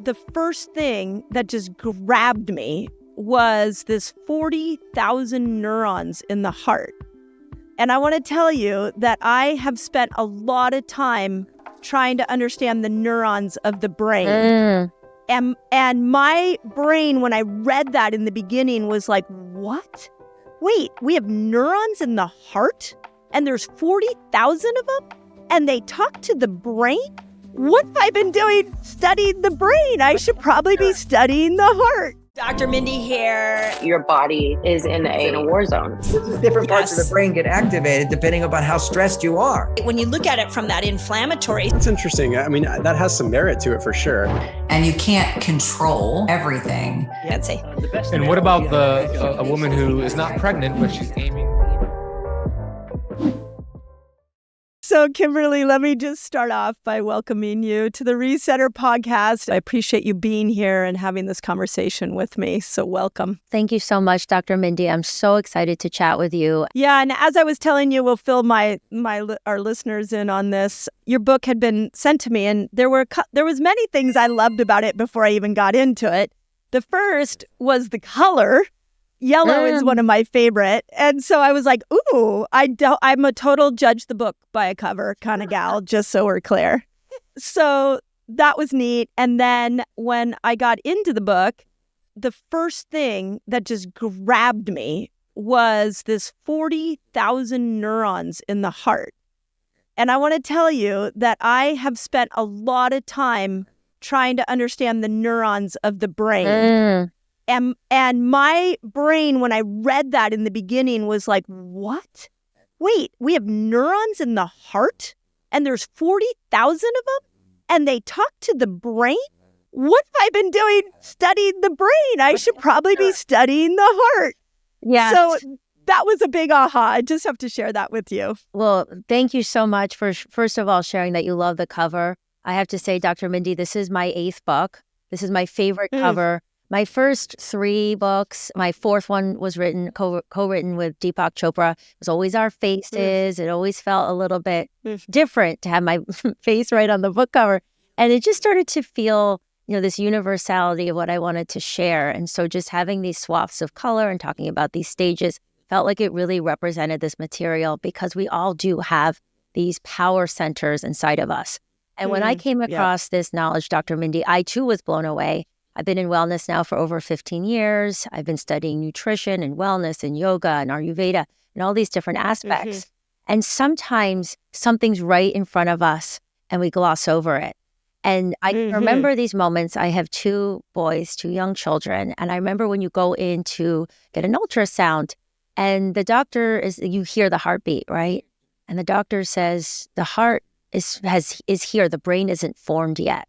the first thing that just grabbed me was this 40,000 neurons in the heart. And I want to tell you that I have spent a lot of time trying to understand the neurons of the brain. And my brain, when I read that in the beginning, was like, what? Wait, we have neurons in the heart? And there's 40,000 of them? And they talk to the brain? What have I been doing studying the brain? I should probably be studying the heart. Dr. Mindy here. Your body is in a war zone. Different parts of the brain get activated depending upon how stressed you are. When you look at it from that inflammatory. It's interesting. I mean, that has some merit to it for sure. And you can't control everything. I'd say. And what about a woman who is not pregnant, but she's aiming? So, Kimberly, let me just start off by welcoming you to the Resetter podcast. I appreciate you being here and having this conversation with me. So welcome. Thank you so much, Dr. Mindy. I'm so excited to chat with you. Yeah, and as I was telling you, we'll fill our listeners in on this. Your book had been sent to me, and there was many things I loved about it before I even got into it. The first was the color. Yellow is one of my favorite. And so I was like, ooh, I'm a total judge the book by a cover kind of gal, just so we're clear. So that was neat. And then when I got into the book, the first thing that just grabbed me was this 40,000 neurons in the heart. And I want to tell you that I have spent a lot of time trying to understand the neurons of the brain. And my brain, when I read that in the beginning, was like, what? Wait, we have neurons in the heart? And there's 40,000 of them? And they talk to the brain? What have I been doing studying the brain? I should probably be studying the heart. Yeah. So that was a big aha. I just have to share that with you. Well, thank you so much for, first of all, sharing that you love the cover. I have to say, Dr. Mindy, this is my 8th book. This is my favorite cover. My first 3 books, my 4th one was co-written with Deepak Chopra. It was always our faces. It always felt a little bit different to have my face right on the book cover. And it just started to feel, this universality of what I wanted to share. And so just having these swaths of color and talking about these stages felt like it really represented this material because we all do have these power centers inside of us. And when I came across this knowledge, Dr. Mindy, I too was blown away. I've been in wellness now for over 15 years. I've been studying nutrition and wellness and yoga and Ayurveda and all these different aspects. And sometimes something's right in front of us and we gloss over it. And I remember these moments. I have 2 boys, 2 young children. And I remember when you go in to get an ultrasound and the doctor you hear the heartbeat, right? And the doctor says, the heart is here. The brain isn't formed yet.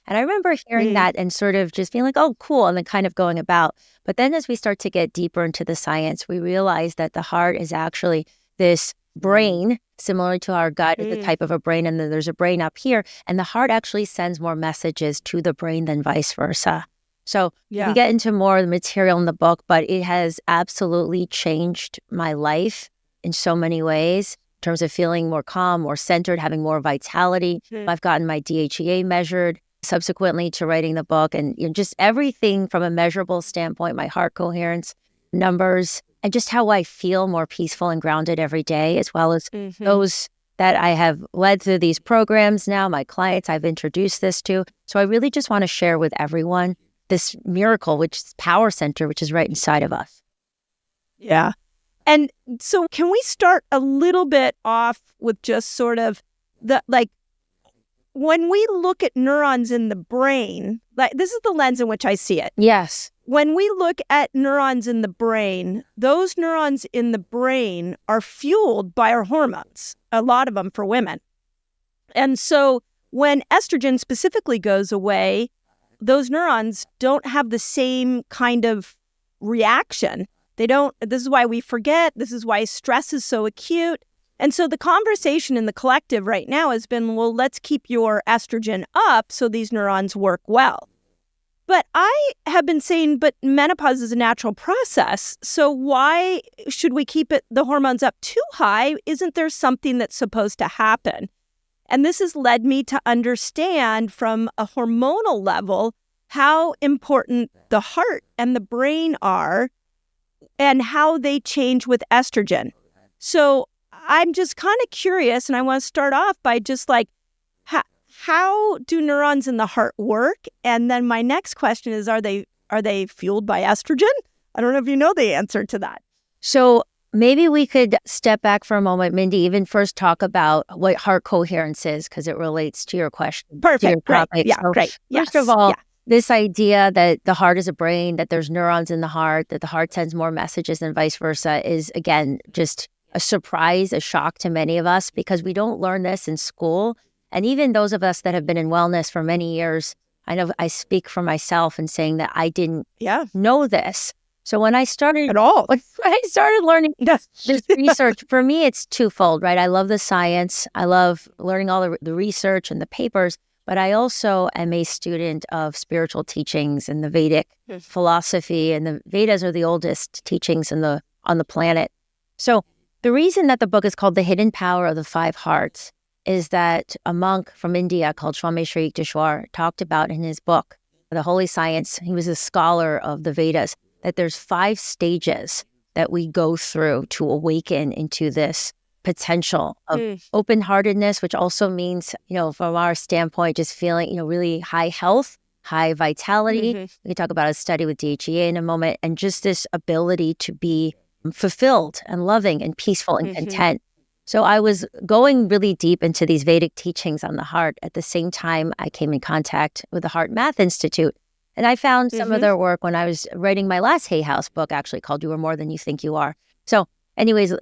And I remember hearing that and sort of just being like, oh, cool, and then kind of going about. But then as we start to get deeper into the science, we realize that the heart is actually this brain, similar to our gut, is the type of a brain, and then there's a brain up here. And the heart actually sends more messages to the brain than vice versa. So we get into more of the material in the book, but it has absolutely changed my life in so many ways. In terms of feeling more calm, more centered, having more vitality. I've gotten my DHEA measured subsequently to writing the book, and just everything from a measurable standpoint, my heart coherence, numbers, and just how I feel more peaceful and grounded every day, as well as those that I have led through these programs now, my clients I've introduced this to. So I really just want to share with everyone this miracle, which is power center, which is right inside of us. Yeah. And so can we start a little bit off with just sort of when we look at neurons in the brain, this is the lens in which I see it. Yes. When we look at neurons in the brain, those neurons in the brain are fueled by our hormones, a lot of them for women. And so when estrogen specifically goes away, those neurons don't have the same kind of reaction. This is why we forget. This is why stress is so acute. And so the conversation in the collective right now has been, well, let's keep your estrogen up so these neurons work well. But I have been saying, but menopause is a natural process. So why should we keep the hormones up too high? Isn't there something that's supposed to happen? And this has led me to understand from a hormonal level how important the heart and the brain are and how they change with estrogen. So I'm just kind of curious, and I want to start off by just like, how do neurons in the heart work? And then my next question is, are they fueled by estrogen? I don't know if you know the answer to that. So maybe we could step back for a moment, Mindy, even first talk about what heart coherence is, because it relates to your question. Perfect. Great. Yeah, So great. First of all, this idea that the heart is a brain, that there's neurons in the heart, that the heart sends more messages than vice versa is, again, just a surprise, a shock to many of us, because we don't learn this in school. And even those of us that have been in wellness for many years, I know I speak for myself in saying that I didn't know this. So when I started when I started learning this research, for me, it's twofold, right? I love the science. I love learning all the research and the papers, but I also am a student of spiritual teachings and the Vedic philosophy, and the Vedas are the oldest teachings on the planet. So the reason that the book is called The Hidden Power of the Five Hearts is that a monk from India called Swami Sri Yukteswar talked about in his book, The Holy Science. He was a scholar of the Vedas, that there's 5 stages that we go through to awaken into this potential of open-heartedness, which also means, from our standpoint, just feeling, really high health, high vitality. We can talk about a study with DHEA in a moment, and just this ability to be fulfilled and loving and peaceful and content. So I was going really deep into these Vedic teachings on the heart. At the same time, I came in contact with the Heart Math Institute. And I found some of their work when I was writing my last Hay House book, actually, called You Are More Than You Think You Are. So anyways,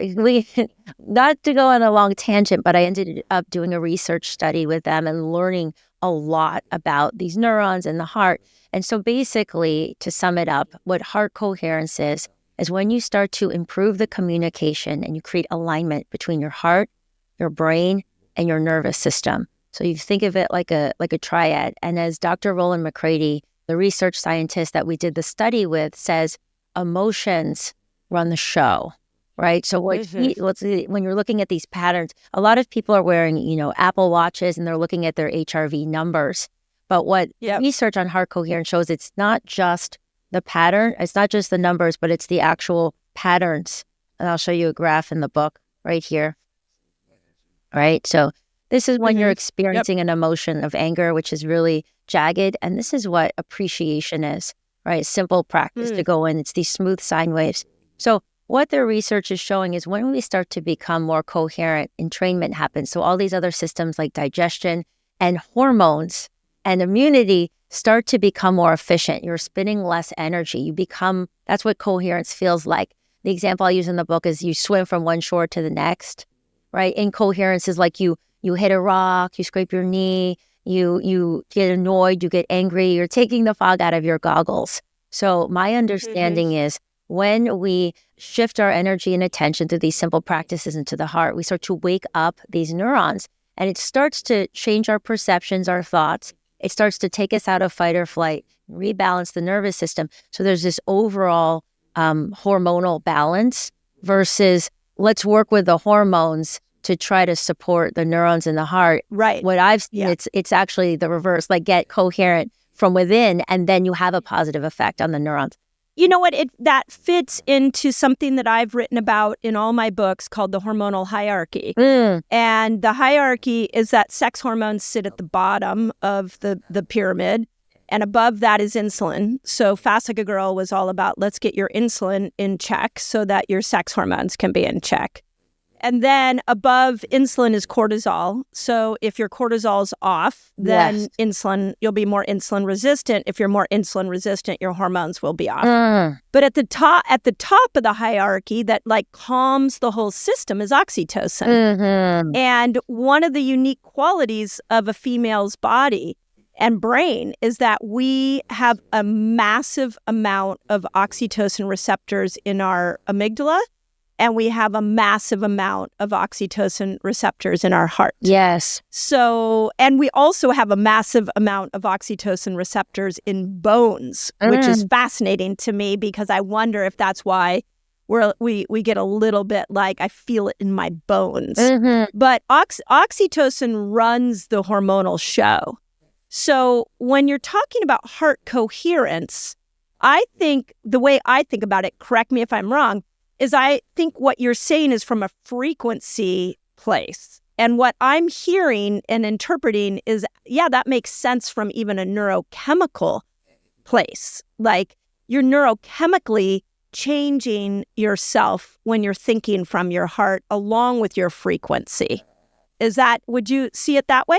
not to go on a long tangent, but I ended up doing a research study with them and learning a lot about these neurons in the heart. And so basically, to sum it up, what heart coherence is when you start to improve the communication and you create alignment between your heart, your brain, and your nervous system. So you think of it like a triad. And as Dr. Roland McCready, the research scientist that we did the study with, says, emotions run the show, right? So when you're looking at these patterns, a lot of people are wearing, Apple Watches, and they're looking at their HRV numbers. But what research on heart coherence shows, it's not just the pattern, it's not just the numbers, but it's the actual patterns. And I'll show you a graph in the book right here. Right? So this is when you're experiencing an emotion of anger, which is really jagged. And this is what appreciation is, right? Simple practice to go in. It's these smooth sine waves. So what their research is showing is when we start to become more coherent, entrainment happens. So all these other systems like digestion and hormones and immunity start to become more efficient. You're spending less energy. That's what coherence feels like. The example I use in the book is you swim from one shore to the next, right? Incoherence is like you hit a rock, you scrape your knee, you get annoyed, you get angry, you're taking the fog out of your goggles. So my understanding is when we shift our energy and attention through these simple practices into the heart, we start to wake up these neurons, and it starts to change our perceptions, our thoughts. It starts to take us out of fight or flight, rebalance the nervous system. So there's this overall hormonal balance versus let's work with the hormones to try to support the neurons in the heart. Right. What I've seen, it's actually the reverse, like get coherent from within, and then you have a positive effect on the neurons. You know what? That fits into something that I've written about in all my books called the hormonal hierarchy. And the hierarchy is that sex hormones sit at the bottom of the pyramid, and above that is insulin. So Fast Like a Girl was all about let's get your insulin in check so that your sex hormones can be in check. And then above insulin is cortisol. So if your cortisol's off, then you'll be more insulin resistant. If you're more insulin resistant, your hormones will be off. But at the top of the hierarchy that like calms the whole system is oxytocin. And one of the unique qualities of a female's body and brain is that we have a massive amount of oxytocin receptors in our amygdala. And we have a massive amount of oxytocin receptors in our heart. Yes. So, and we also have a massive amount of oxytocin receptors in bones, which is fascinating to me because I wonder if that's why we get a little bit like, I feel it in my bones. But oxytocin runs the hormonal show. So when you're talking about heart coherence, I think the way I think about it, correct me if I'm wrong, is I think what you're saying is from a frequency place. And what I'm hearing and interpreting is, yeah, that makes sense from even a neurochemical place. Like you're neurochemically changing yourself when you're thinking from your heart along with your frequency. Would you see it that way?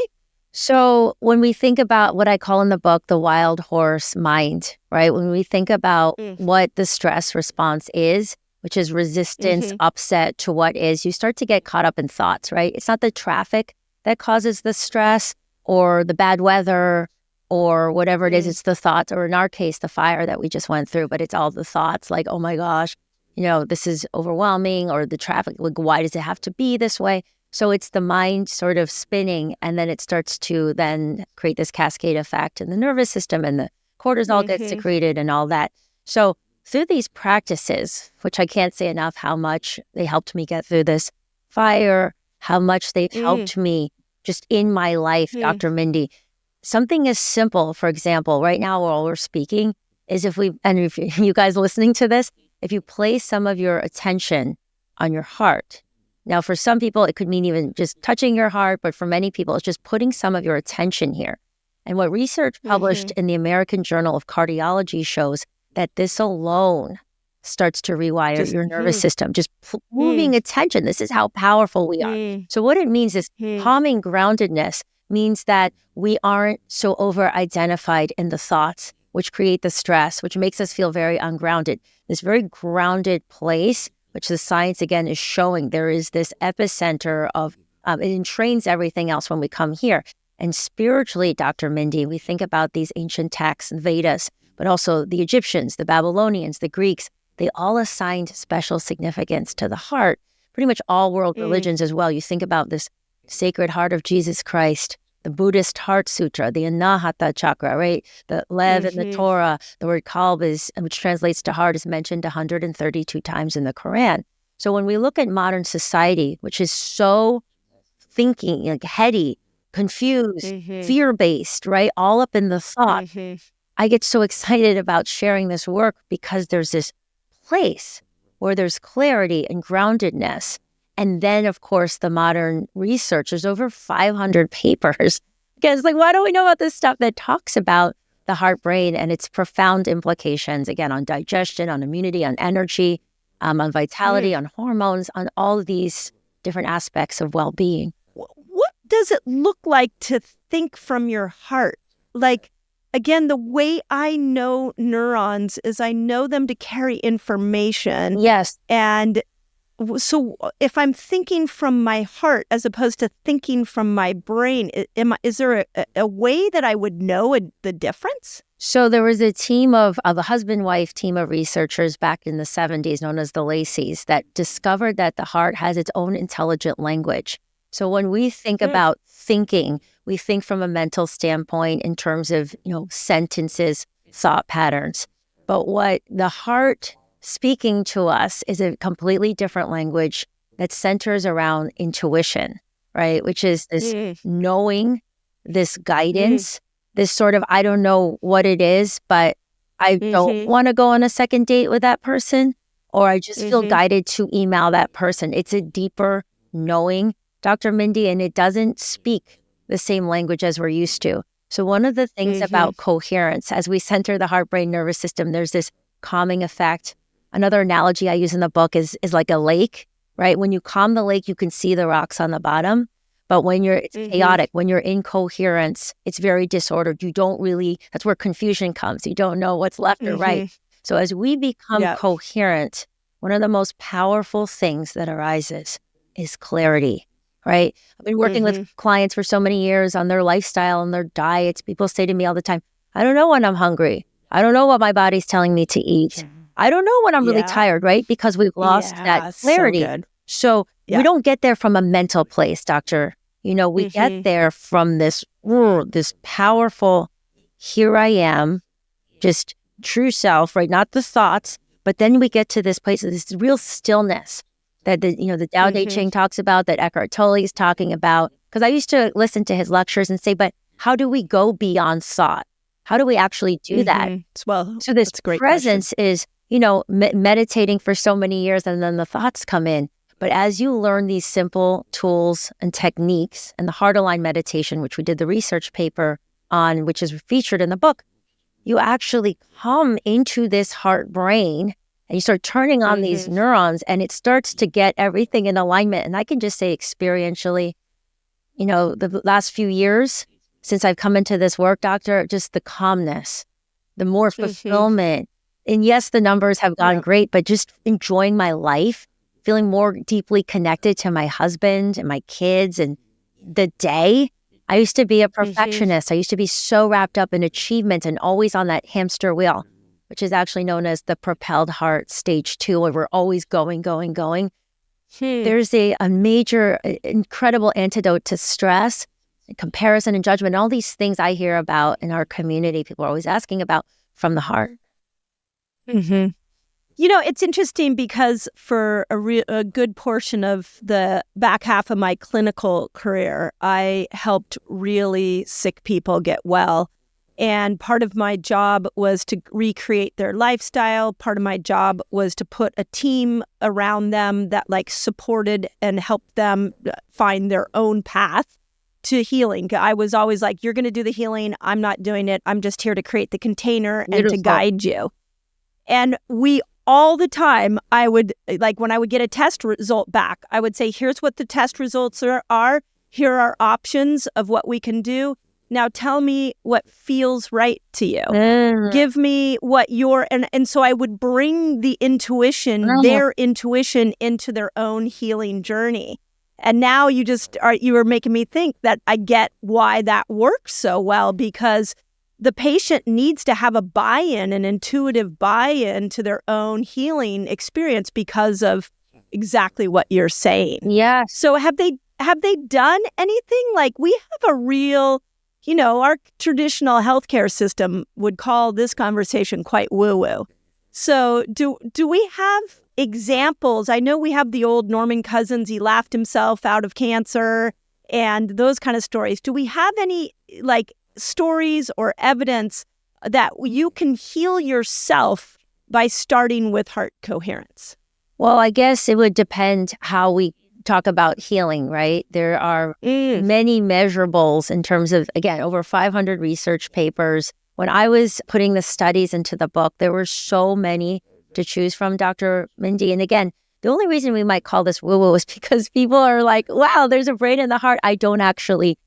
So when we think about what I call in the book, the wild horse mind, right? When we think about what the stress response is, which is resistance, upset to what is, you start to get caught up in thoughts, right? It's not the traffic that causes the stress or the bad weather or whatever it is. It's the thoughts, or in our case, the fire that we just went through, but it's all the thoughts like, oh my gosh, this is overwhelming, or the traffic, like, why does it have to be this way? So it's the mind sort of spinning, and then it starts to then create this cascade effect in the nervous system, and the cortisol gets secreted and all that. So through these practices, which I can't say enough how much they helped me get through this fire, how much they've helped me just in my life, Dr. Mindy. Something as simple, for example, right now while we're speaking, is if you guys listening to this, if you place some of your attention on your heart. Now, for some people, it could mean even just touching your heart, but for many people, it's just putting some of your attention here. And what research published in the American Journal of Cardiology shows that this alone starts to rewire your nervous system, just moving attention. This is how powerful we are. So what it means is calming groundedness means that we aren't so over-identified in the thoughts, which create the stress, which makes us feel very ungrounded. This very grounded place, which the science, again, is showing there is this epicenter of, it entrains everything else when we come here. And spiritually, Dr. Mindy, we think about these ancient texts and Vedas, but also the Egyptians, the Babylonians, the Greeks, they all assigned special significance to the heart. Pretty much all world religions as well. You think about this Sacred Heart of Jesus Christ, the Buddhist Heart Sutra, the Anahata Chakra, right? The Lev in the Torah, the word Kalb, which translates to heart, is mentioned 132 times in the Quran. So when we look at modern society, which is so thinking, like heady, confused, fear-based, right? All up in the thought. I get so excited about sharing this work because there's this place where there's clarity and groundedness. And then, of course, the modern research, there's over 500 papers. Again, it's like, why don't we know about this stuff that talks about the heart brain and its profound implications, again, on digestion, on immunity, on energy, on vitality, on hormones, on all of these different aspects of well-being. What does it look like to think from your heart? Like, again, the way I know neurons is I know them to carry information. Yes. And so if I'm thinking from my heart as opposed to thinking from my brain, is there a way that I would know the difference? So there was a team of a husband-wife team of researchers back in the 70s known as the Lacey's that discovered that the heart has its own intelligent language. So when we think about thinking, we think from a mental standpoint in terms of, sentences, thought patterns. But what the heart speaking to us is a completely different language that centers around intuition, right? Which is this knowing, this guidance, this sort of, I don't know what it is, but I don't want to go on a second date with that person, or I just feel guided to email that person. It's a deeper knowing, Dr. Mindy, and it doesn't speak the same language as we're used to. So one of the things about coherence, as we center the heart-brain nervous system, there's this calming effect. Another analogy I use in the book is like a lake, right? When you calm the lake, you can see the rocks on the bottom. But when it's chaotic, when you're in coherence, it's very disordered. You don't really, that's where confusion comes. You don't know what's left or right. So as we become coherent, one of the most powerful things that arises is clarity, right? I've been working with clients for so many years on their lifestyle and their diets. People say to me all the time, I don't know when I'm hungry. I don't know what my body's telling me to eat. I don't know when I'm really tired, right? Because we've lost that clarity. So we don't get there from a mental place, doctor. We get there from this powerful, here I am, just true self, right? Not the thoughts, but then we get to this place of this real stillness that the Tao Te Ching talks about, that Eckhart Tolle is talking about. Because I used to listen to his lectures and say, but how do we go beyond thought? How do we actually do that? Well, So this that's a great presence is, meditating for so many years, and then the thoughts come in. But as you learn these simple tools and techniques, and the heart aligned meditation, which we did the research paper on, which is featured in the book, you actually come into this heart brain and you start turning on these neurons, and it starts to get everything in alignment. And I can just say experientially, the last few years since I've come into this work, doctor, just the calmness, the more fulfillment. And yes, the numbers have gone great, but just enjoying my life, feeling more deeply connected to my husband and my kids and the day. I used to be a perfectionist. I used to be so wrapped up in achievement and always on that hamster wheel, which is actually known as the propelled heart stage 2, where we're always going. There's a major, incredible antidote to stress, and comparison and judgment, all these things I hear about in our community, people are always asking about, from the heart. It's interesting because for a good portion of the back half of my clinical career, I helped really sick people get well. And part of my job was to recreate their lifestyle. Part of my job was to put a team around them that supported and helped them find their own path to healing. I was always like, you're going to do the healing. I'm not doing it. I'm just here to create the container and to guide you. And all the time, I would, when I would get a test result back, I would say, here's what the test results are. Here are options of what we can do. Now tell me what feels right to you. Give me what and so I would bring the intuition, their intuition, into their own healing journey. And now you were making me think that I get why that works so well, because the patient needs to have a buy-in, an intuitive buy-in to their own healing experience because of exactly what you're saying. Yeah. So have they done anything? We have a real, our traditional healthcare system would call this conversation quite woo-woo. So do we have examples? I know we have the old Norman Cousins, he laughed himself out of cancer, and those kind of stories. Do we have any stories or evidence that you can heal yourself by starting with heart coherence? Well, I guess it would depend how we talk about healing, right? There are many measurables in terms of, again, over 500 research papers. When I was putting the studies into the book, there were so many to choose from, Dr. Mindy. And again, the only reason we might call this woo-woo is because people are like, wow, there's a brain in the heart. I don't actually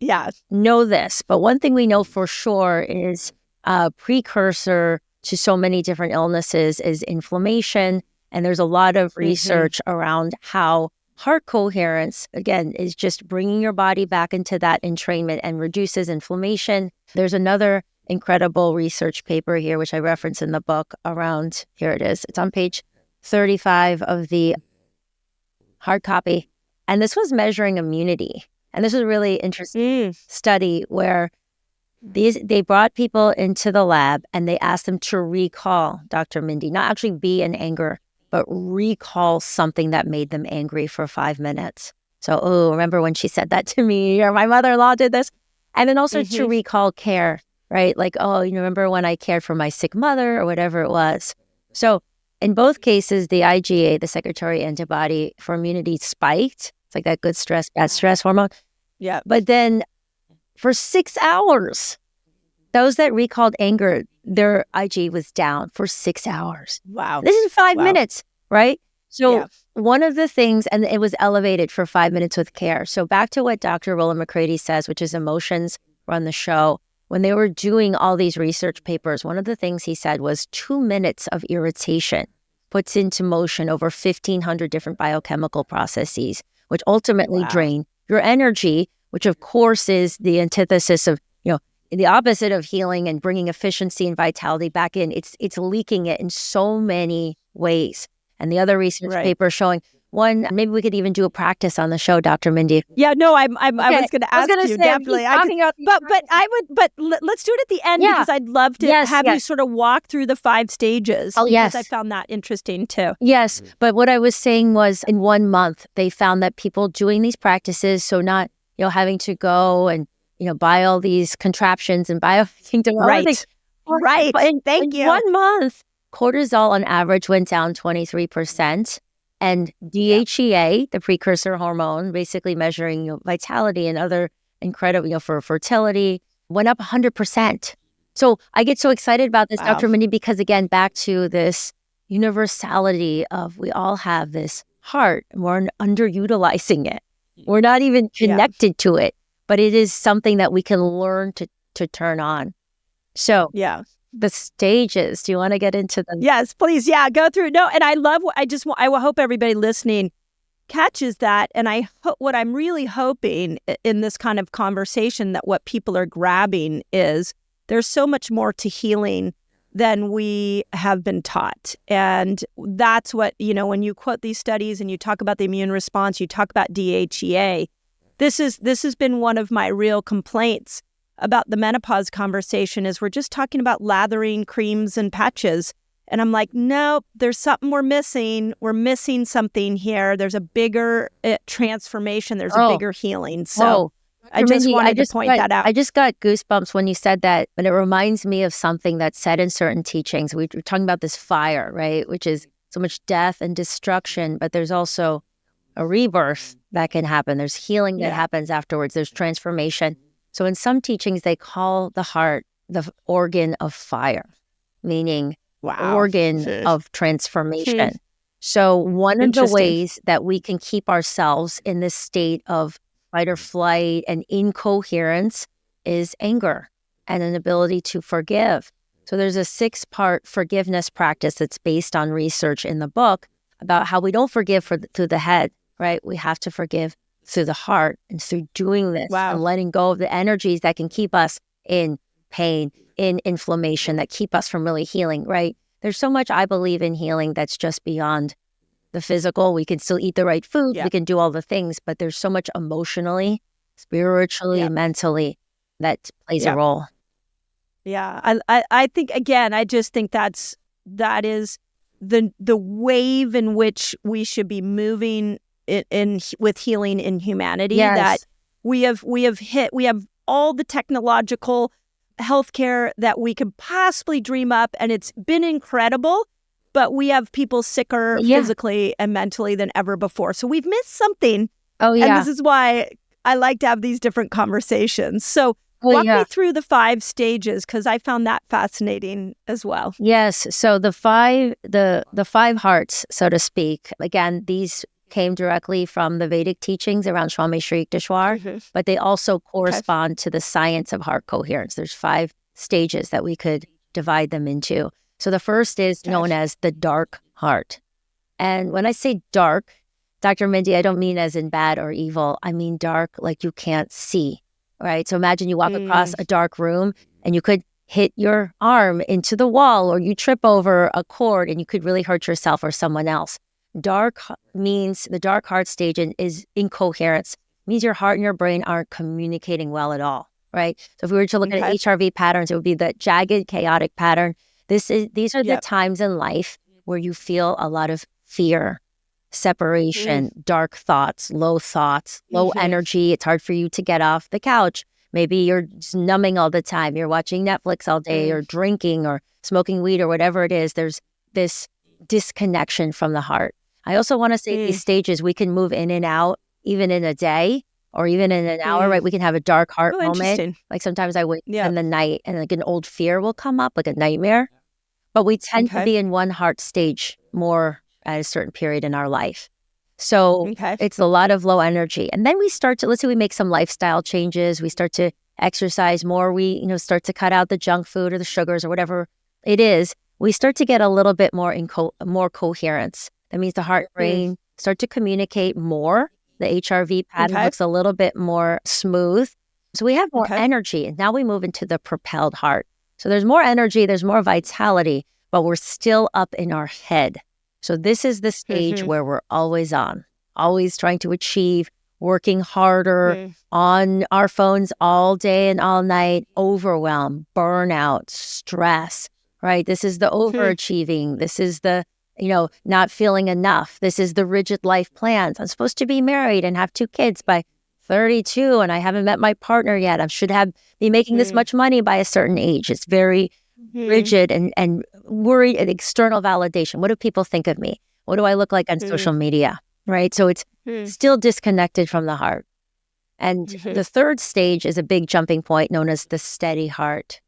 know this. But one thing we know for sure is a precursor to so many different illnesses is inflammation. And there's a lot of research around how heart coherence, again, is just bringing your body back into that entrainment and reduces inflammation. There's another incredible research paper here, which I reference in the book around, here it is. It's on page 35 of the hard copy. And this was measuring immunity. And this was a really interesting study where they brought people into the lab and they asked them to recall, Dr. Mindy, not actually be in anger, but recall something that made them angry for 5 minutes. So, remember when she said that to me, or my mother-in-law did this? And then also to recall care, right? Remember when I cared for my sick mother or whatever it was. So in both cases, the IgA, the secretory antibody for immunity, spiked. It's like that good stress, bad stress hormone. Yeah. But then for 6 hours, those that recalled anger, their IgA was down for 6 hours. Wow. This is 5 minutes, right? So one of the things, and it was elevated for 5 minutes with care. So back to what Dr. Roland McCready says, which is emotions run the show. When they were doing all these research papers, one of the things he said was 2 minutes of irritation puts into motion over 1,500 different biochemical processes, which ultimately drain your energy, which of course is the antithesis of, the opposite of healing and bringing efficiency and vitality back in. It's leaking it in so many ways. And the other research paper showing one, maybe we could even do a practice on the show, Dr. Mindy. Yeah, no, I was going to ask you, definitely. But let's do it at the end because I'd love to have you sort of walk through the 5 stages. Oh, yes. Because I found that interesting too. Yes, but what I was saying was in 1 month, they found that people doing these practices, so not, having to go and buy all these contraptions and buy everything to Right. Right. Thank in you. 1 month, cortisol on average went down 23%. And DHEA, the precursor hormone, basically measuring vitality and other incredible, for fertility, went up 100%. So I get so excited about this, Wow. Dr. Mindy, because again, back to this universality of we all have this heart and we're underutilizing it. We're not even connected to it, but it is something that we can learn to turn on. So Yeah. the stages, do you want to get into them? Yes, please. Yeah, go through. No, and I love, I hope everybody listening catches that. And what I'm really hoping in this kind of conversation, that what people are grabbing is there's so much more to healing than we have been taught. And that's what, when you quote these studies and you talk about the immune response, you talk about DHEA, this has been one of my real complaints about the menopause conversation is we're just talking about lathering creams and patches. And I'm like, no, there's something we're missing. We're missing something here. There's a bigger transformation. There's a bigger healing. So I just wanted to point that out. I just got goosebumps when you said that, but it reminds me of something that's said in certain teachings. We were talking about this fire, right? Which is so much death and destruction, but there's also a rebirth that can happen. There's healing that happens afterwards. There's transformation. So in some teachings, they call the heart the organ of fire, meaning organ of transformation. So one of the ways that we can keep ourselves in this state of fight or flight and incoherence is anger and an ability to forgive. So there's a 6-part forgiveness practice that's based on research in the book about how we don't forgive through the head, right? We have to forgive through the heart and through doing this and letting go of the energies that can keep us in pain, in inflammation, that keep us from really healing, right? There's so much I believe in healing that's just beyond the physical. We can still eat the right food. We can do all the things, but there's so much emotionally, spiritually, mentally that plays a role. Yeah. I think, again, I just think that is the wave in which we should be moving in with healing in humanity. That we have all the technological healthcare that we could possibly dream up, and it's been incredible, but we have people sicker physically and mentally than ever before. So we've missed something. And this is why I like to have these different conversations. So walk me through the 5 stages, because I found that fascinating as well. Yes. So the five hearts, so to speak, again, these came directly from the Vedic teachings around Swami Sri Yukteswar, but they also correspond to the science of heart coherence. There's 5 stages that we could divide them into. So the first is known as the dark heart. And when I say dark, Dr. Mindy, I don't mean as in bad or evil. I mean dark like you can't see, right? So imagine you walk across a dark room and you could hit your arm into the wall, or you trip over a cord and you could really hurt yourself or someone else. Dark means the dark heart stage is incoherence. It means your heart and your brain aren't communicating well at all, right? So if we were to look at HRV patterns, it would be the jagged, chaotic pattern. These are the times in life where you feel a lot of fear, separation, dark thoughts, low energy. It's hard for you to get off the couch. Maybe you're just numbing all the time. You're watching Netflix all day or drinking or smoking weed or whatever it is. There's this disconnection from the heart. I also want to say these stages, we can move in and out even in a day or even in an hour, right? We can have a dark heart moment. Like sometimes I wake up in the night and like an old fear will come up, like a nightmare. But we tend to be in one heart stage more at a certain period in our life. So it's a lot of low energy. And then we start to, let's say we make some lifestyle changes. We start to exercise more. We, start to cut out the junk food or the sugars or whatever it is. We start to get a little bit more more coherence. That means the heart and brain start to communicate more. The HRV pattern looks a little bit more smooth. So we have more energy. And now we move into the propelled heart. So there's more energy, there's more vitality, but we're still up in our head. So this is the stage where we're always on, always trying to achieve, working harder on our phones all day and all night, overwhelm, burnout, stress, right? This is the overachieving. This is the, not feeling enough. This is the rigid life plans. I'm supposed to be married and have 2 kids by 32 and I haven't met my partner yet. I should be making this much money by a certain age. It's very rigid and worried at external validation. What do people think of me? What do I look like on social media? Right? So it's still disconnected from the heart. And the third stage is a big jumping point known as the steady heart.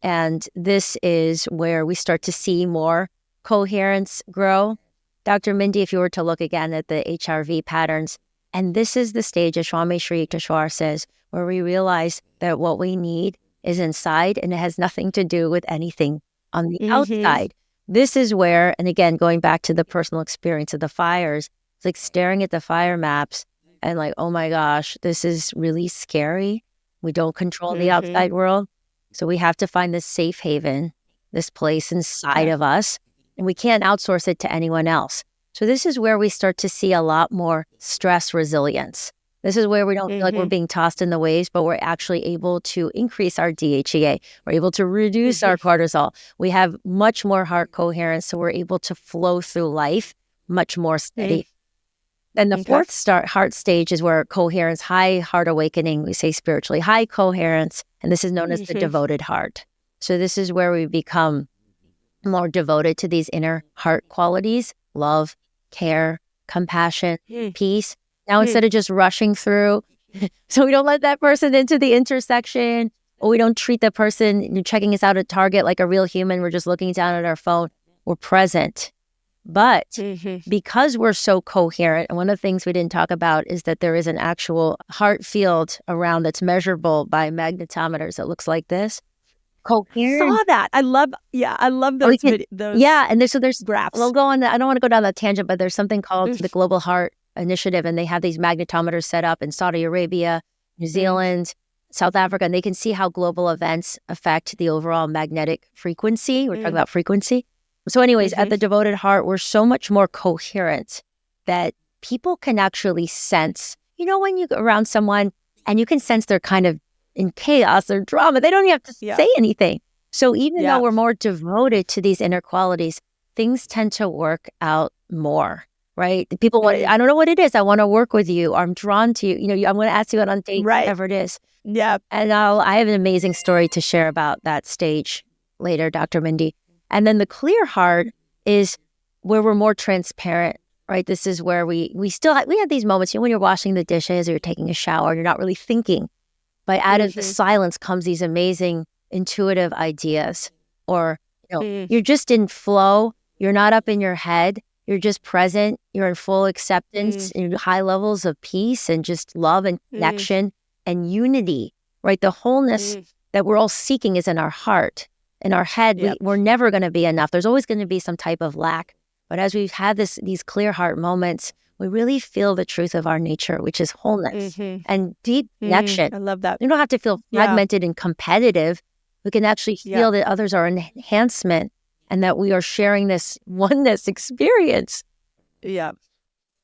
And this is where we start to see more coherence grow. Dr. Mindy, if you were to look again at the HRV patterns, and this is the stage, as Swami Sri Yukteswar says, where we realize that what we need is inside and it has nothing to do with anything on the outside. This is where, and again, going back to the personal experience of the fires, it's like staring at the fire maps and like, oh my gosh, this is really scary. We don't control the outside world. So we have to find this safe haven, this place inside of us, and we can't outsource it to anyone else. So this is where we start to see a lot more stress resilience. This is where we don't feel like we're being tossed in the waves, but we're actually able to increase our DHEA. We're able to reduce our cortisol. We have much more heart coherence, so we're able to flow through life much more steady. And the fourth heart stage is where coherence, high heart awakening, we say spiritually, high coherence, and this is known as the devoted heart. So this is where we become more devoted to these inner heart qualities, love, care, compassion, peace. Now, instead of just rushing through, so we don't let that person into the intersection, or we don't treat the person checking us out at Target like a real human. We're just looking down at our phone. We're present. But because we're so coherent, and one of the things we didn't talk about is that there is an actual heart field around that's measurable by magnetometers that looks like this. Coherent. Saw that. I love those those Yeah, and there's graphs. We'll go on. I don't want to go down that tangent, but there's something called the Global Heart Initiative, and they have these magnetometers set up in Saudi Arabia, New Zealand, South Africa, and they can see how global events affect the overall magnetic frequency. We're talking about frequency. So anyways, at the Devoted Heart, we're so much more coherent that people can actually sense, when you go around someone and you can sense they're kind of in chaos or drama, they don't even have to say anything. So even though we're more devoted to these inner qualities, things tend to work out more, right? People want, I don't know what it is. I want to work with you. Or I'm drawn to you. I'm going to ask you out on date, whatever it is. Yeah. And I have an amazing story to share about that stage later, Dr. Mindy. And then the clear heart is where we're more transparent, right? This is where we have these moments, when you're washing the dishes or you're taking a shower, you're not really thinking. But out of the silence comes these amazing intuitive ideas. Or, you're just in flow. You're not up in your head. You're just present. You're in full acceptance and high levels of peace and just love and connection and unity, right? The wholeness that we're all seeking is in our heart. In our head, we're never going to be enough. There's always going to be some type of lack. But as we've had these clear heart moments, we really feel the truth of our nature, which is wholeness and deep connection. I love that. We don't have to feel fragmented and competitive. We can actually feel that others are an enhancement and that we are sharing this oneness experience. Yeah.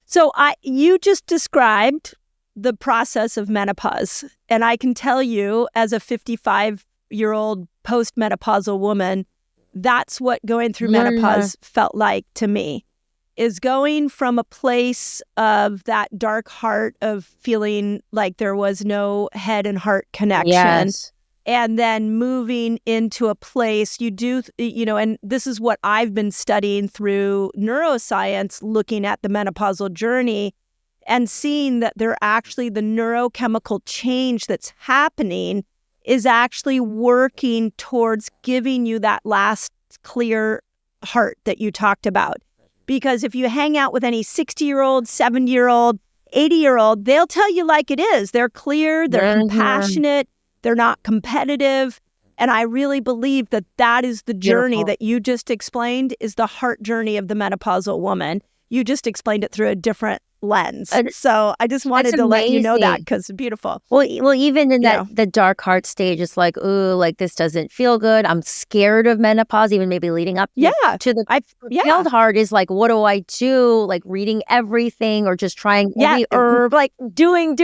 So you just described the process of menopause. And I can tell you, as a 55-year-old postmenopausal woman, that's what going through menopause felt like to me, is going from a place of that dark heart of feeling like there was no head and heart connection. And then moving into a place and this is what I've been studying through neuroscience, looking at the menopausal journey and seeing that the neurochemical change that's happening is actually working towards giving you that last clear heart that you talked about. Because if you hang out with any 60-year-old, 70-year-old, 80-year-old, they'll tell you like it is. They're clear, they're compassionate, they're not competitive. And I really believe that is the journey that you just explained, is the heart journey of the menopausal woman. You just explained it through a different lens. So I just wanted to let you know that, because it's beautiful. Well, even in the dark heart stage, it's like, ooh, like this doesn't feel good. I'm scared of menopause, even maybe leading up to the fulfilled heart is like, what do I do? Like reading everything or just trying every herb, like doing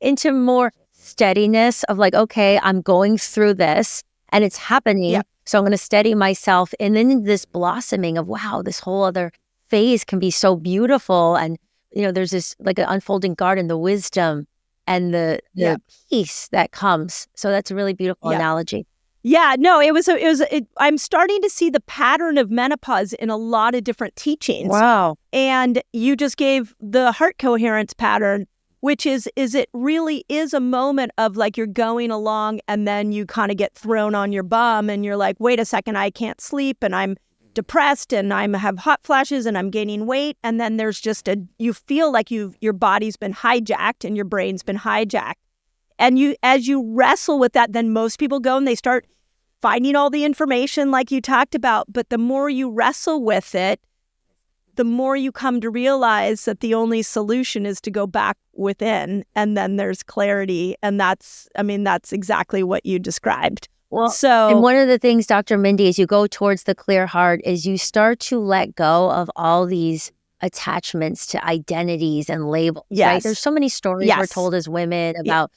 into more steadiness of like, okay, I'm going through this and it's happening. So I'm going to steady myself. And then this blossoming of, wow, this whole other phase can be so beautiful. And there's this like an unfolding garden, the wisdom and the peace that comes. So that's a really beautiful analogy. Yeah, no, I'm starting to see the pattern of menopause in a lot of different teachings. Wow. And you just gave the heart coherence pattern, which is it really is a moment of like you're going along and then you kind of get thrown on your bum and you're like, wait a second, I can't sleep and I'm depressed and I have hot flashes and I'm gaining weight. And then there's just you feel like your body's been hijacked and your brain's been hijacked. And as you wrestle with that, then most people go and they start finding all the information like you talked about. But the more you wrestle with it, the more you come to realize that the only solution is to go back within, and then there's clarity. And that's exactly what you described. Well, and one of the things, Dr. Mindy, as you go towards the clear heart, is you start to let go of all these attachments to identities and labels. Yes. Right? There's so many stories we're told as women about,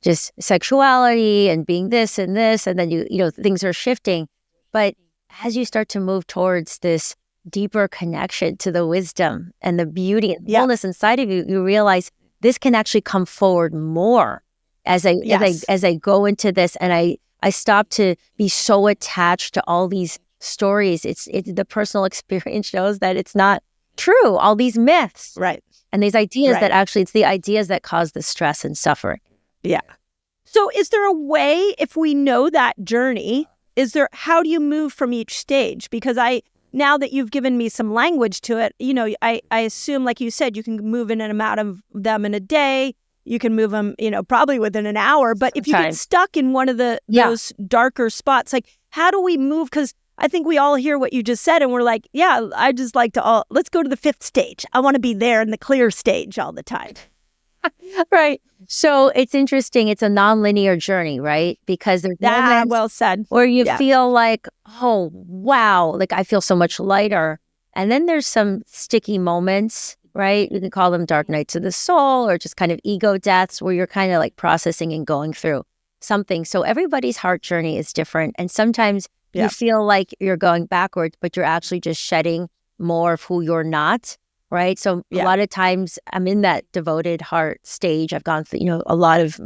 just sexuality and being this, and then things are shifting. But as you start to move towards this deeper connection to the wisdom and the beauty and wholeness inside of you, you realize this can actually come forward more as I go into this, and I stop to be so attached to all these stories. The personal experience shows that it's not true. All these myths, right, and these ideas that actually it's the ideas that cause the stress and suffering. Yeah. So is there a way, if we know that journey, how do you move from each stage? Because now that you've given me some language to it, I assume, like you said, you can move in and out of them in a day. You can move them, probably within an hour. But if you get stuck in one of those darker spots, like how do we move? Because I think we all hear what you just said and we're like, yeah, I just like let's go to the 5th stage. I want to be there in the clear stage all the time. Right. So it's interesting. It's a nonlinear journey, right? Because there's moments well said. where you feel like, oh, wow, like I feel so much lighter. And then there's some sticky moments, right? You can call them dark nights of the soul or just kind of ego deaths where you're kind of like processing and going through something. So everybody's heart journey is different. And sometimes you feel like you're going backwards, but you're actually just shedding more of who you're not. Right. So a lot of times I'm in that devoted heart stage. I've gone through, a lot of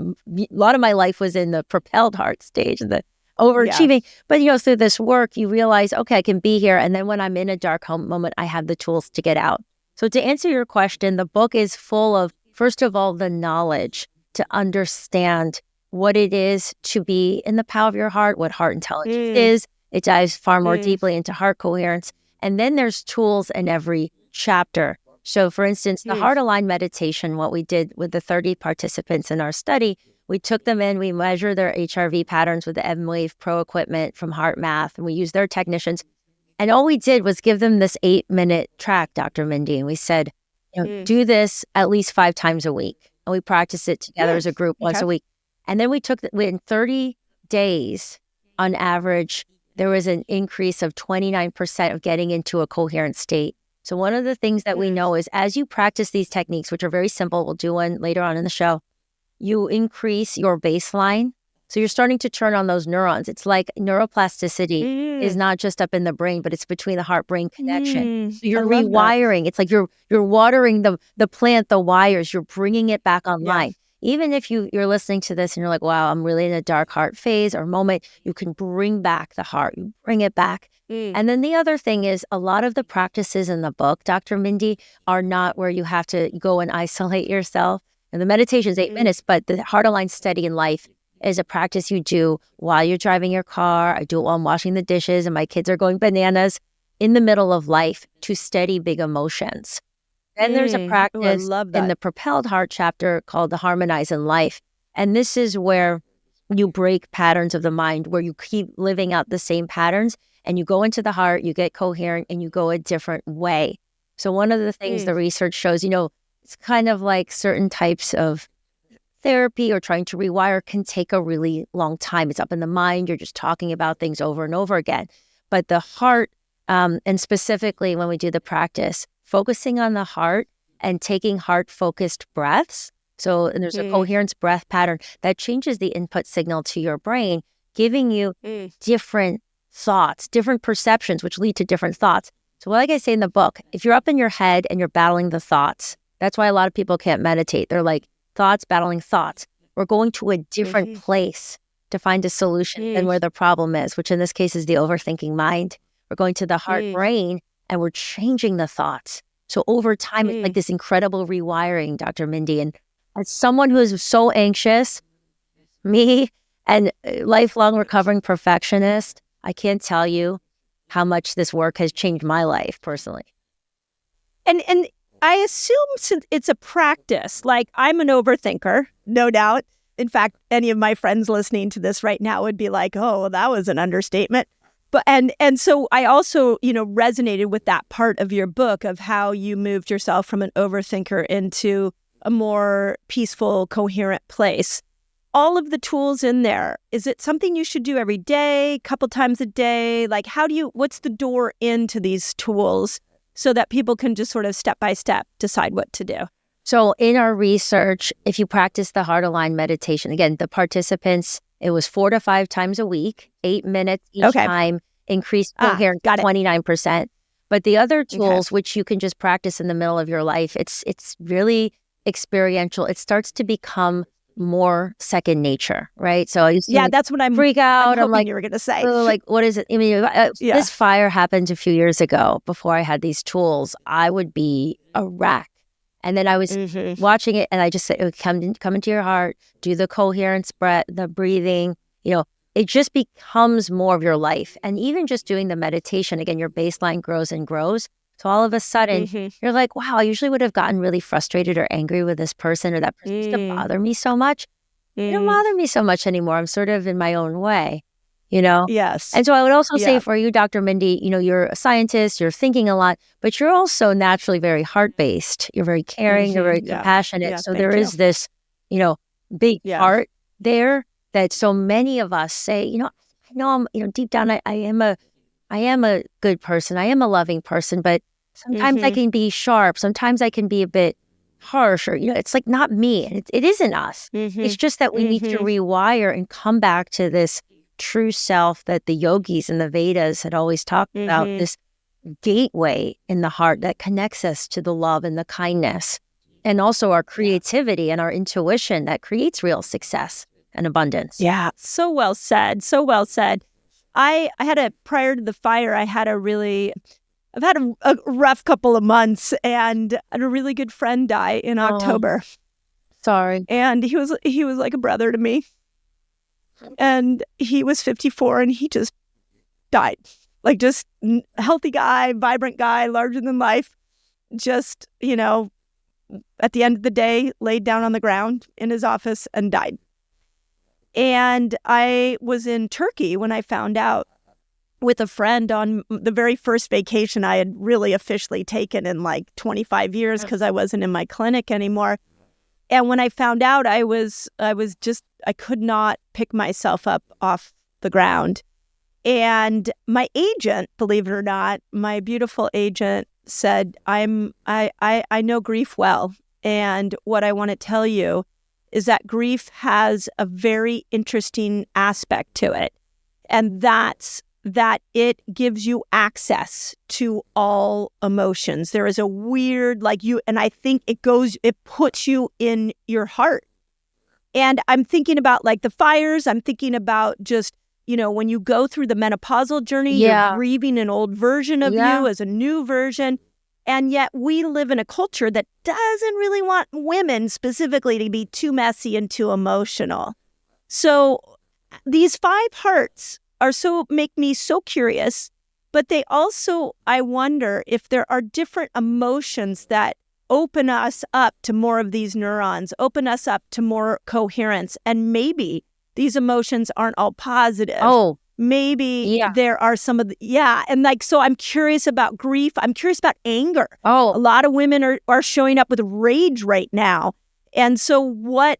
my life was in the propelled heart stage, the overachieving. But, through this work, you realize, okay, I can be here. And then when I'm in a dark moment, I have the tools to get out. So to answer your question, the book is full of, first of all, the knowledge to understand what it is to be in the power of your heart, what heart intelligence is. It dives far more deeply into heart coherence. And then there's tools in every chapter. So for instance, the heart aligned meditation, what we did with the 30 participants in our study, we took them in, we measured their HRV patterns with the M-Wave Pro equipment from Heart Math, and we used their technicians. And all we did was give them this 8-minute track, Dr. Mindy. And we said, do this at least 5 times a week. And we practiced it together as a group once a week. And then we took in 30 days on average, there was an increase of 29% of getting into a coherent state. So one of the things that we know is as you practice these techniques, which are very simple, we'll do one later on in the show, you increase your baseline. So you're starting to turn on those neurons. It's like neuroplasticity is not just up in the brain, but it's between the heart-brain connection. So you're rewiring. It's like you're watering the plant, the wires. You're bringing it back online. Even if you're listening to this and you're like, wow, I'm really in a dark heart phase or moment, you can bring back the heart. You bring it back. And then the other thing is a lot of the practices in the book, Dr. Mindy, are not where you have to go and isolate yourself. And the meditation is 8 minutes, but the heart aligned steady in life is a practice you do while you're driving your car. I do it while I'm washing the dishes and my kids are going bananas in the middle of life to steady big emotions. Then there's a practice in the propelled heart chapter called the harmonize in life. And this is where you break patterns of the mind, where you keep living out the same patterns and you go into the heart, you get coherent and you go a different way. So one of the things the research shows, it's kind of like certain types of therapy or trying to rewire can take a really long time. It's up in the mind. You're just talking about things over and over again. But the heart, and specifically when we do the practice, focusing on the heart and taking heart-focused breaths. So and there's a coherence breath pattern that changes the input signal to your brain, giving you different thoughts, different perceptions, which lead to different thoughts. So like I say in the book, if you're up in your head and you're battling the thoughts, that's why a lot of people can't meditate. They're like, thoughts battling thoughts. We're going to a different place to find a solution than where the problem is, which in this case is the overthinking mind. We're going to the heart brain and we're changing the thoughts. So over time, it's like this incredible rewiring, Dr. Mindy. And as someone who is so anxious, me, and lifelong recovering perfectionist, I can't tell you how much this work has changed my life personally. And I assume since it's a practice, like I'm an overthinker, no doubt. In fact, any of my friends listening to this right now would be like, oh, well, that was an understatement. But and so I also, resonated with that part of your book of how you moved yourself from an overthinker into a more peaceful, coherent place. All of the tools in there, is it something you should do every day, couple times a day? Like what's the door into these tools so that people can just sort of step by step decide what to do? So in our research, if you practice the heart-aligned meditation, again, the participants, it was 4 to 5 times a week, 8 minutes each time, increased coherence 29%. But the other tools, which you can just practice in the middle of your life, it's really experiential. It starts to become more second nature, right? So I used to that's what I'm freak out. I'm like, you were going to say. Oh, like, what is it? I mean, this fire happened a few years ago. Before I had these tools, I would be a wreck. And then I was watching it, and I just said, oh, come into your heart, do the coherence breath, the breathing. It just becomes more of your life. And even just doing the meditation, again, your baseline grows and grows. So all of a sudden, you're like, wow, I usually would have gotten really frustrated or angry with this person, or that person used to bother me so much. They don't bother me so much anymore. I'm sort of in my own way, Yes. And so I would also say for you, Dr. Mindy, you're a scientist, you're thinking a lot, but you're also naturally very heart-based. You're very caring, you're very compassionate. So there is this, big heart there that so many of us say, I know I'm, deep down, I am a good person. I am a loving person, but sometimes I can be sharp. Sometimes I can be a bit harsh, or, it's like not me. It isn't us. It's just that we need to rewire and come back to this true self that the yogis and the Vedas had always talked about, this gateway in the heart that connects us to the love and the kindness, and also our creativity and our intuition that creates real success and abundance. Yeah. So well said. So well said. I had prior to the fire, I've had a rough couple of months, and I had a really good friend die in October. Sorry. And he was like a brother to me. And he was 54 and he just died. Like just healthy guy, vibrant guy, larger than life. Just, at the end of the day, laid down on the ground in his office and died. And I was in Turkey when I found out, with a friend on the very first vacation I had really officially taken in like 25 years because I wasn't in my clinic anymore. And when I found out, I could not pick myself up off the ground. And my agent, believe it or not, my beautiful agent said, I know grief well. And what I want to tell you is that grief has a very interesting aspect to it. And that's that it gives you access to all emotions. There is a weird, and I think it puts you in your heart. And I'm thinking about the fires. I'm thinking about just, when you go through the menopausal journey, you're grieving an old version of you as a new version. And yet we live in a culture that doesn't really want women specifically to be too messy and too emotional. So these 5 hearts make me so curious, but they also, I wonder if there are different emotions that open us up to more of these neurons, open us up to more coherence. And maybe these emotions aren't all positive. Oh, maybe there are some of and so I'm curious about grief. I'm curious about anger. Oh, a lot of women are showing up with rage right now. And so what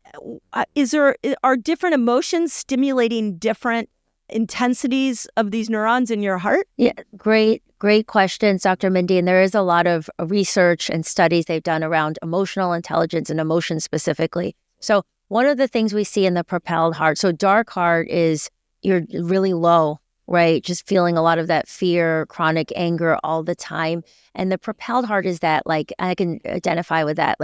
are different emotions stimulating different intensities of these neurons in your heart? Yeah, great questions, Dr. Mindy. And there is a lot of research and studies they've done around emotional intelligence and emotion specifically. So one of the things we see in the propelled heart, so dark heart is you're really low, right? Just feeling a lot of that fear, chronic anger all the time. And the propelled heart is that, I can identify with that,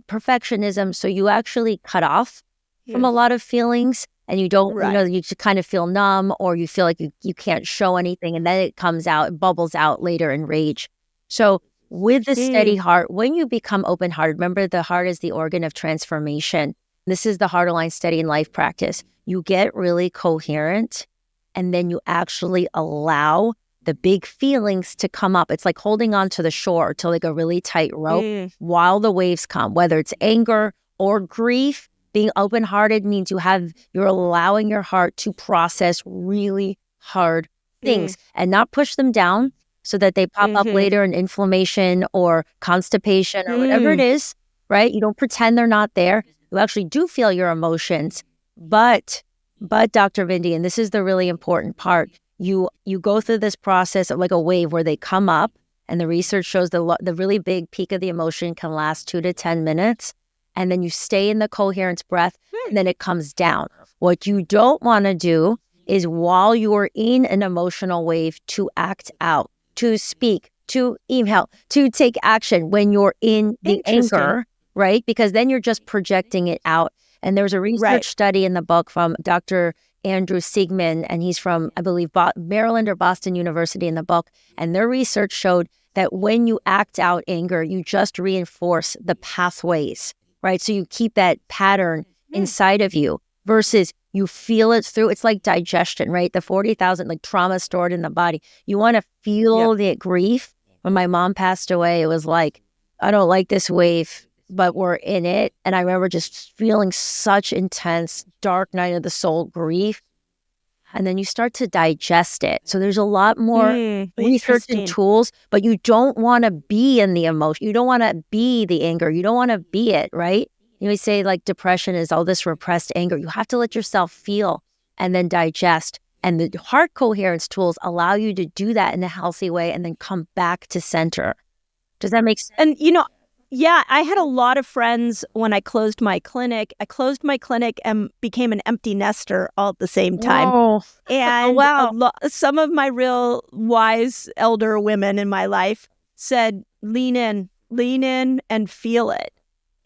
perfectionism. So you actually cut off from a lot of feelings, and you don't, you just kind of feel numb, or you feel like you can't show anything. And then it comes out, it bubbles out later in rage. So with the steady heart, when you become open-hearted, remember the heart is the organ of transformation. This is the Heart Aligned Steady in Life practice. You get really coherent, and then you actually allow the big feelings to come up. It's like holding on to the shore to like a really tight rope while the waves come, whether it's anger or grief. Being open-hearted means you're allowing your heart to process really hard things and not push them down so that they pop up later in inflammation or constipation or whatever it is, right? You don't pretend they're not there. You actually do feel your emotions. But Dr. Mindy, and this is the really important part, you go through this process of like a wave where they come up, and the research shows the really big peak of the emotion can last 2 to 10 minutes. And then you stay in the coherence breath, and then it comes down. What you don't want to do is, while you're in an emotional wave, to act out, to speak, to email, to take action when you're in the anger, right? Because then you're just projecting it out. And there's a research study in the book from Dr. Andrew Siegman, and he's from, I believe, Maryland or Boston University in the book. And their research showed that when you act out anger, you just reinforce the pathways, right? So you keep that pattern inside of you versus you feel it through. It's like digestion, right? The 40,000 like trauma stored in the body. You want to feel the grief. When my mom passed away, it was like, I don't like this wave, but we're in it. And I remember just feeling such intense, dark night of the soul grief. And then you start to digest it. So there's a lot more research and tools, but you don't want to be in the emotion. You don't want to be the anger. You don't want to be it, right? You know, say like depression is all this repressed anger. You have to let yourself feel and then digest. And the heart coherence tools allow you to do that in a healthy way and then come back to center. Does that make sense? And, I had a lot of friends when I closed my clinic. I closed my clinic and became an empty nester all at the same time. Oh. And some of my real wise elder women in my life said, lean in and feel it.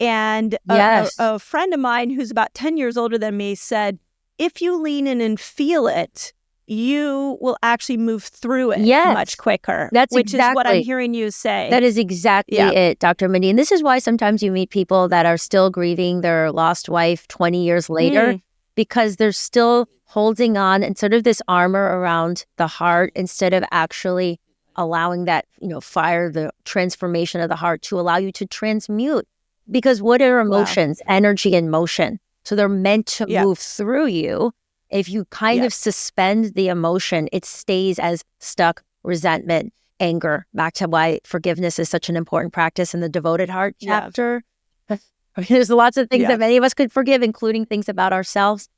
And a friend of mine who's about 10 years older than me said, if you lean in and feel it, you will actually move through it much quicker. Which is what I'm hearing you say. That is exactly it, Dr. Mindy. And this is why sometimes you meet people that are still grieving their lost wife 20 years later, because they're still holding on and sort of this armor around the heart instead of actually allowing that, fire, the transformation of the heart to allow you to transmute. Because what are emotions? Energy and motion. So they're meant to move through you. If you kind of suspend the emotion, it stays as stuck resentment, anger. Back to why forgiveness is such an important practice in the Devoted Heart chapter. There's lots of things that many of us could forgive, including things about ourselves.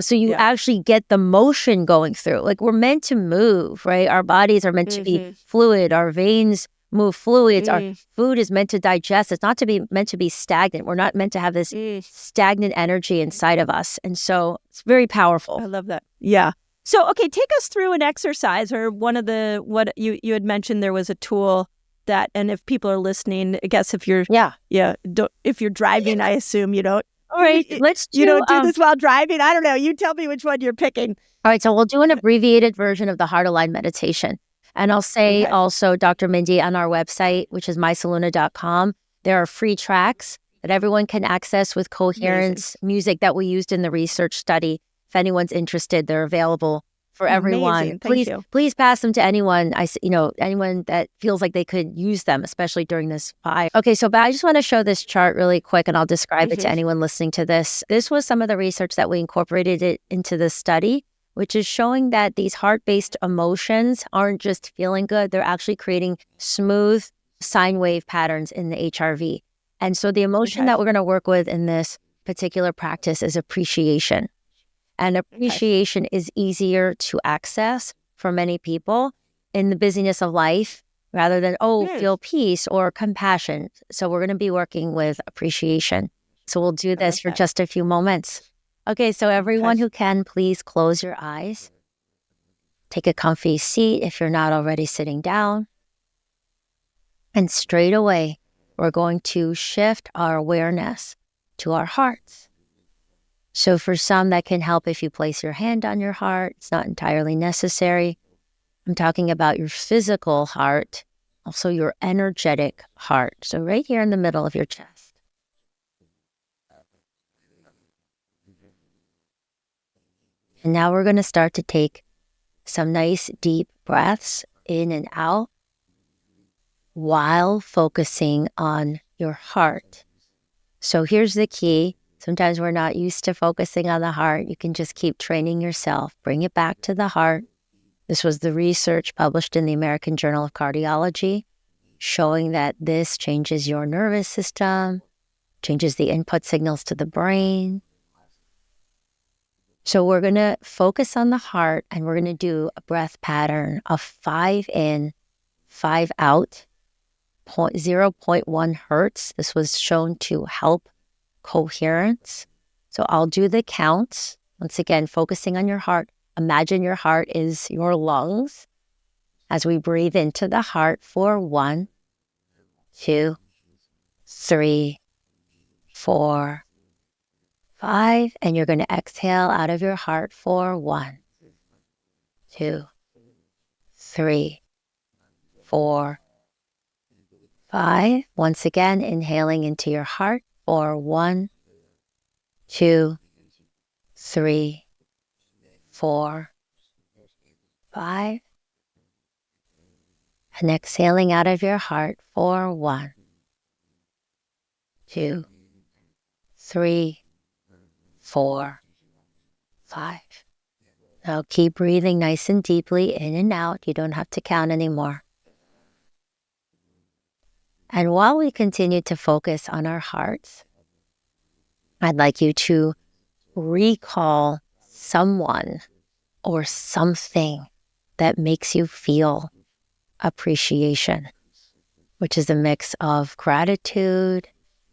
So you actually get the motion going through. Like we're meant to move, right? Our bodies are meant to be fluid. Our veins move fluids. Our food is meant to digest. It's not meant to be stagnant. We're not meant to have this stagnant energy inside of us. And so it's very powerful. I love that. Yeah. So, okay, take us through an exercise or what you had mentioned there was a tool that, and if people are listening, I guess if you're, if you're driving, I assume you don't. All right, you don't do this while driving. I don't know. You tell me which one you're picking. All right, so we'll do an abbreviated version of the Heart Aligned meditation. And I'll say also, Dr. Mindy, on our website, which is mysaluna.com, there are free tracks that everyone can access with coherence music that we used in the research study. If anyone's interested, they're available for everyone. Please pass them to anyone. Anyone that feels like they could use them, especially during this fire. Okay, so I just want to show this chart really quick, and I'll describe it to anyone listening to this. This was some of the research that we incorporated it into the study, which is showing that these heart-based emotions aren't just feeling good, they're actually creating smooth sine wave patterns in the HRV. And so the emotion that we're going to work with in this particular practice is appreciation. And appreciation is easier to access for many people in the busyness of life rather than, feel peace or compassion. So we're going to be working with appreciation. So we'll do this for just a few moments. Okay, so everyone who can, please close your eyes. Take a comfy seat if you're not already sitting down. And straight away, we're going to shift our awareness to our hearts. So for some, that can help if you place your hand on your heart. It's not entirely necessary. I'm talking about your physical heart, also your energetic heart. So right here in the middle of your chest. And now we're going to start to take some nice deep breaths in and out while focusing on your heart. So here's the key. Sometimes we're not used to focusing on the heart. You can just keep training yourself. Bring it back to the heart. This was the research published in the American Journal of Cardiology, showing that this changes your nervous system, changes the input signals to the brain. So we're going to focus on the heart, and we're going to do a breath pattern of 5 in, 5 out, 0.1 hertz. This was shown to help coherence. So I'll do the counts. Once again, focusing on your heart. Imagine your heart is your lungs. As we breathe into the heart for 1, 2, 3, 4, 5. And you're going to exhale out of your heart for 1, 2, 3, 4, 5. Once again, inhaling into your heart for 1, 2, 3, 4, 5. And exhaling out of your heart for 1, 2, 3, 4, 5. Now keep breathing nice and deeply in and out. You don't have to count anymore. And while we continue to focus on our hearts, I'd like you to recall someone or something that makes you feel appreciation, which is a mix of gratitude,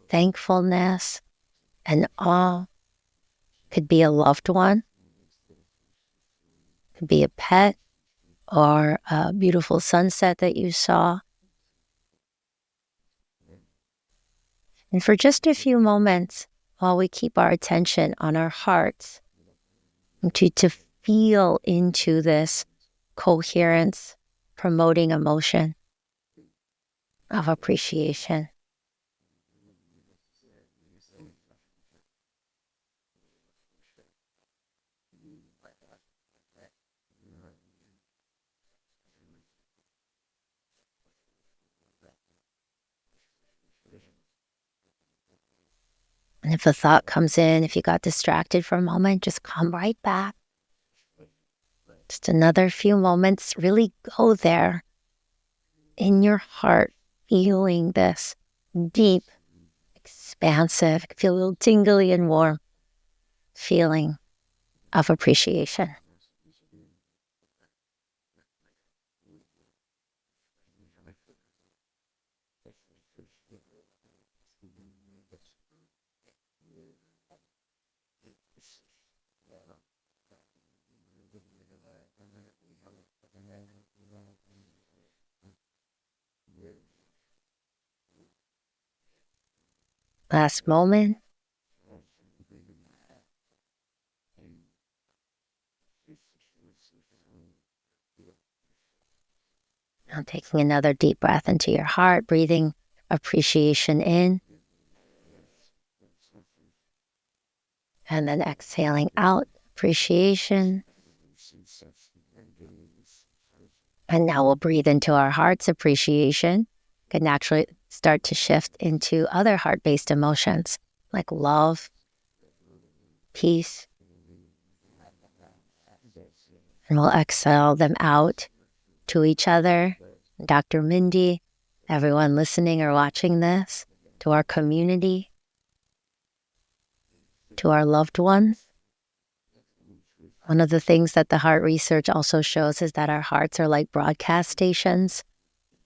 thankfulness, and awe. Could be a loved one, could be a pet, or a beautiful sunset that you saw. And for just a few moments, while we keep our attention on our hearts, to feel into this coherence, promoting emotion of appreciation. And if a thought comes in, if you got distracted for a moment, just come right back. Just another few moments, really go there in your heart, feeling this deep, expansive, feel a little tingly and warm feeling of appreciation. Last moment. Now taking another deep breath into your heart, breathing appreciation in. And then exhaling out, appreciation. And now we'll breathe into our heart's appreciation. Can naturally start to shift into other heart-based emotions like love, peace. And we'll exhale them out to each other, Dr. Mindy, everyone listening or watching this, to our community, to our loved ones. One of the things that the heart research also shows is that our hearts are like broadcast stations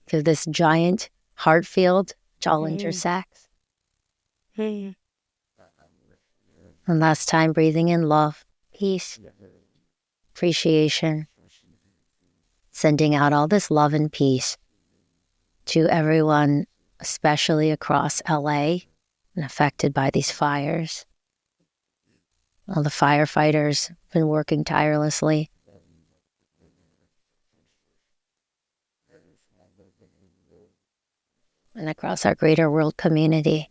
through this giant heart field, which all intersects. And last time, breathing in love, peace, appreciation, sending out all this love and peace to everyone especially across LA and affected by these fires. All the firefighters have been working tirelessly. And across our greater world community.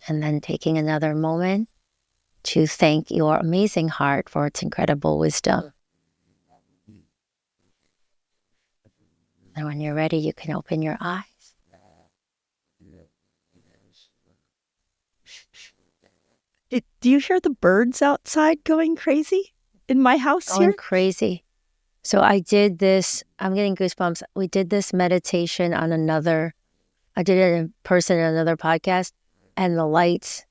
And then taking another moment to thank your amazing heart for its incredible wisdom. And when you're ready, you can open your eyes. Do you hear the birds outside going crazy in my house Going here? crazy. So I did this, I'm getting goosebumps. We did this meditation on I did it in person in another podcast, and the lights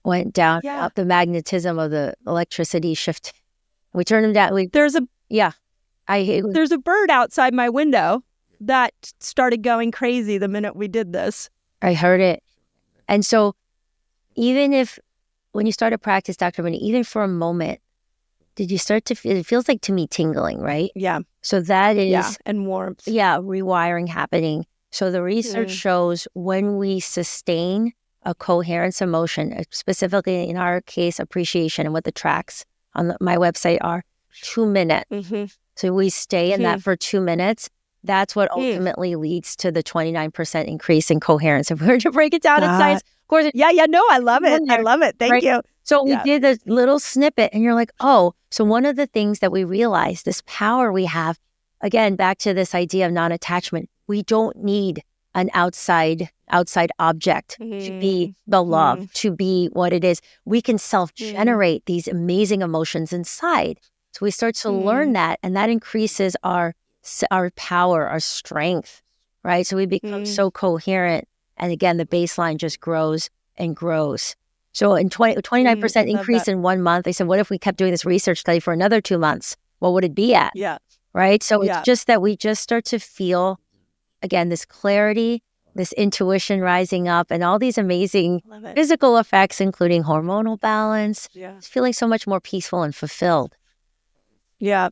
went down, up the magnetism of the electricity shift. We turned them down. There's a bird outside my window that started going crazy the minute we did this. I heard it. And so when you start to practice, Dr. Mindy, even for a moment, did you start to feel, it feels like to me tingling, right? Yeah. So that is, and warmth. Yeah, rewiring happening. So the research shows when we sustain a coherence emotion, specifically in our case, appreciation, and what the tracks on my website are, 2 minutes. Mm-hmm. So we stay in that for 2 minutes. That's what ultimately leads to the 29% increase in coherence. If we were to break it down in science, of course. I love it. I love it. Thank you. So we did a little snippet, and you're like, oh, so one of the things that we realize, this power we have, again, back to this idea of non-attachment, we don't need an outside object to be the love, to be what it is. We can self-generate these amazing emotions inside. So we start to learn that, and that increases our power, our strength, right? So we become so coherent. And again, the baseline just grows and grows. So in 29% increase in 1 month, they said, what if we kept doing this research study for another 2 months? What would it be at? Yeah. Right? So it's just that we just start to feel, again, this clarity, this intuition rising up, and all these amazing physical effects, including hormonal balance, feeling so much more peaceful and fulfilled. Yeah.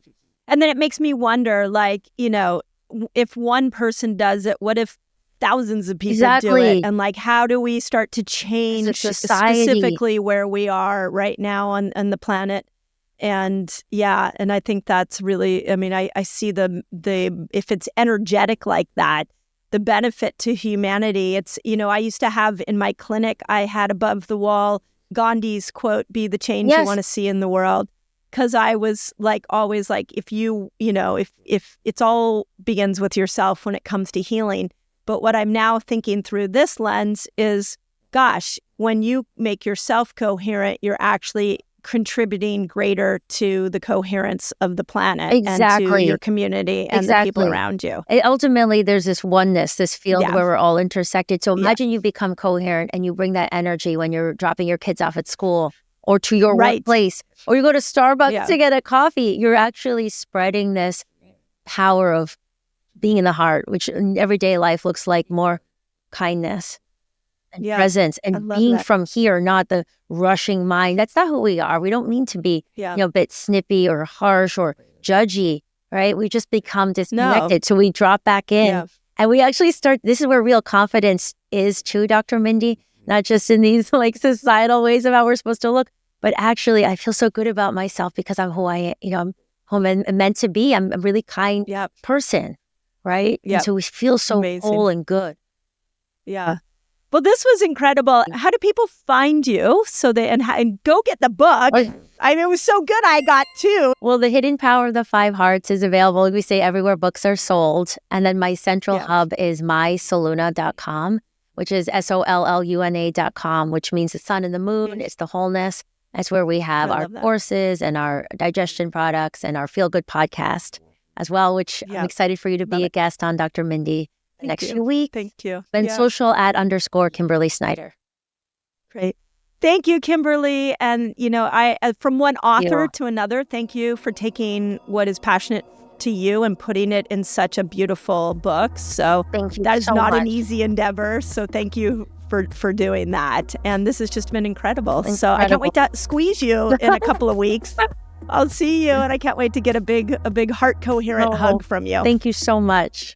And then it makes me wonder, like, if one person does it, what if thousands of people do it? And like, how do we start to change specifically where we are right now on the planet? And and I think that's really, I see the if it's energetic like that, the benefit to humanity. It's, I used to have in my clinic, I had above the wall Gandhi's quote, "Be the change you want to see in the world." Because I was like, always like, if it's all begins with yourself when it comes to healing. But what I'm now thinking through this lens is, gosh, when you make yourself coherent, you're actually contributing greater to the coherence of the planet and to your community and the people around you. Ultimately, there's this oneness, this field where we're all intersected. So imagine you become coherent and you bring that energy when you're dropping your kids off at school or to your workplace, or you go to Starbucks to get a coffee. You're actually spreading this power of being in the heart, which in everyday life looks like more kindness and presence and being from here, not the rushing mind. That's not who we are. We don't mean to be a bit snippy or harsh or judgy, right? We just become disconnected. So we drop back in and we actually start, this is where real confidence is too, Dr. Mindy, not just in these like societal ways of how we're supposed to look, but actually I feel so good about myself because I'm who I am, I'm who I'm meant to be. I'm a really kind person, right? And so we feel so whole and good. Yeah. Well, this was incredible. How do people find you and go get the book? It was so good. I got 2. Well, The Hidden Power of the 5 Hearts is available. We say everywhere books are sold. And then my central hub is mysoluna.com, which is SOLLUNA.com, which means the sun and the moon. It's the wholeness. That's where we have our courses and our digestion products and our Feel Good podcast as well, which I'm excited for you to be a guest on, Dr. Mindy, next few weeks. Thank you. And social @ Kimberly Snyder. Great. Thank you, Kimberly. And, I from one author to another, thank you for taking what is passionate to you and putting it in such a beautiful book. So thank you that is so not much. An easy endeavor. So thank you for doing that. And this has just been incredible. So I can't wait to squeeze you in a couple of weeks I'll see you, and I can't wait to get a big heart coherent hug from you. Thank you so much.